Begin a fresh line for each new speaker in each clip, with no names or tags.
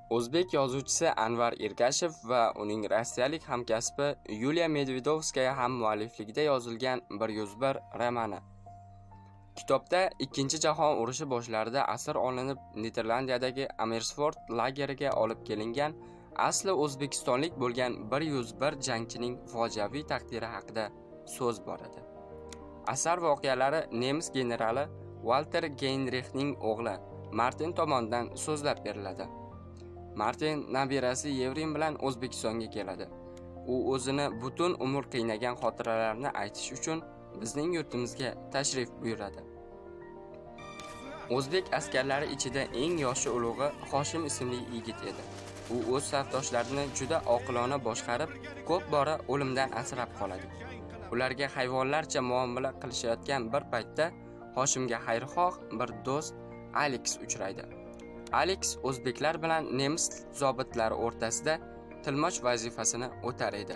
O'zbek yozuvchisi Anvar Ergashev va uning rossiyalik hamkasbi Yuliya Medvedovskaya ham muallifligida yozilgan 101 romani. Kitobda Ikkinchi jahon urushi boshlarida asir olinib Niderlandiyadagi Amersfoort lageriga olib kelingan asli o'zbekistonlik bo'lgan 101 jangchining fojiaviy taqdiri haqida so'z boradi. Asar voqealari nemis generali Walter Heinrichning o'g'li Martin tomonidan so'zlab beriladi. Martin nabirasi Yevrim bilan O'zbekistonga keladi. U o'zini butun umr qiynagan xotiralarini aytish uchun bizning yurtimizga tashrif buyuradi. O'zbek askarlari ichida eng yoshi ulug'i Hoshim ismli yigit edi. U o'z safdoshlarini juda oqilona boshqarib, ko'p bora o'limdan asrab qoladi. Ularga hayvonlarcha muomala qilishayotgan bir paytda Hoshimga xayrixoh bir do'st Alex uchraydi. Alex o'zbeklar bilan nemis zobitlari o'rtasida tilmoch vazifasini o'tar edi.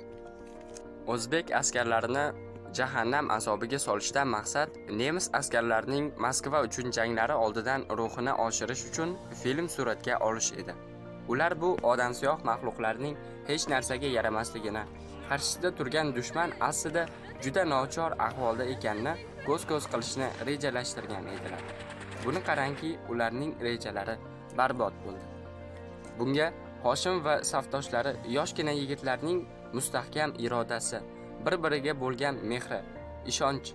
O'zbek askarlarini jahannam azobiga solishdan maqsad nemis askarlarining Moskva uchun janglari oldidan ruhini oshirish uchun film suratga olish edi. Ular bu odamsiyoh maxluqlarning hech narsaga yaramasligini, qarshisida turgan dushman aslida juda nochor ahvolda ekanini ko'z-ko'z qilishni rejalashtirgan edilar. Buni qarangki, ularning rejalari barbod bo'ldi. Bunga Hoshim va safdoshlari yoshgina yigitlarning mustahkam irodasi, bir-biriga bo'lgan mehri, ishonch,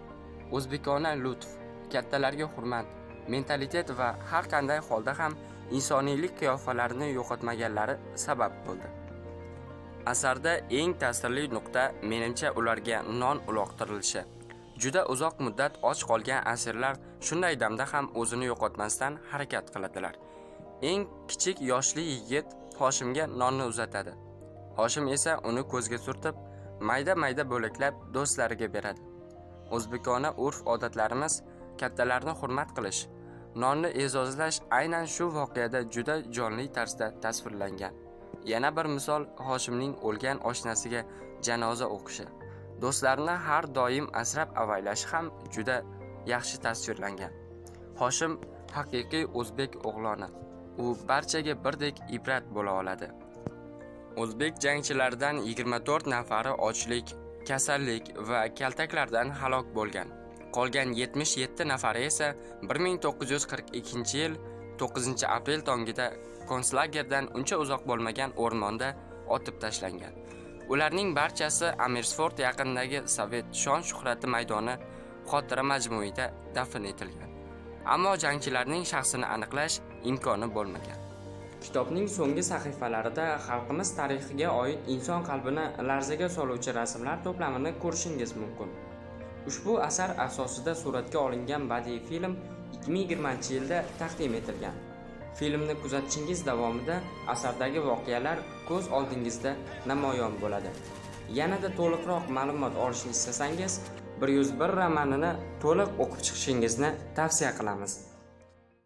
o'zbekona lutf, kattalarga hurmat, mentalitet va har qanday holda ham insoniylik qiyofalarini yo'qotmaganlari sabab bo'ldi. Asarda eng ta'sirli nuqta menimcha ularga non uloqtirilishi. Juda uzoq muddat och qolgan asirlar shunday damda ham o'zini yo'qotmasdan harakat qiladilar. Eng kichik yoshli yigit Hoshimga nonni uzatadi. Hoshim esa uni ko'zga surtib, mayda-mayda bo'laklab do'stlariga beradi. O'zbekona urf-odatlarimiz kattalarni hurmat qilish, nonni e'zozlash aynan shu voqeada juda jonli tarzda tasvirlangan. Yana bir misol Hoshimning o'lgan oshnasiga janoza o'qishi. Do'stlarini har doim asrab-avaylashi ham juda yaxshi tasvirlangan. Hoshim haqiqiy o'zbek o'g'loni. U barchaga birdek ibrat bo'la oladi. O'zbek jangchilaridan 24 nafari ochlik, kasallik va kaltaklardan halok bo'lgan. Qolgan 77 nafari esa 1942-yil 9-aprel tongida konslagerdan uncha uzoq bo'lmagan o'rmonda otib tashlangan. Ularning barchasi Amersfoort yaqinidagi Sovet shon-shuhrati maydoni xotira majmuida dafn etilgan. Ammo jangchilarning shaxsini aniqlash imkoni bo'lmagan. Kitobning so'nggi sahifalarida xalqimiz tarixiga oid inson qalbini larzaga soluvchi rasmlar to'plamini ko'rishingiz mumkin. Ushbu asar asosida suratga olingan badiiy film 2020-yilda taqdim etilgan. Filmni kuzatishingiz davomida asardagi voqealar ko'z oldingizda namoyon bo'ladi. Yanada to'liqroq ma'lumot olishni istasangiz, 101 romanini to'liq o'qib chiqishingizni tavsiya qilamiz.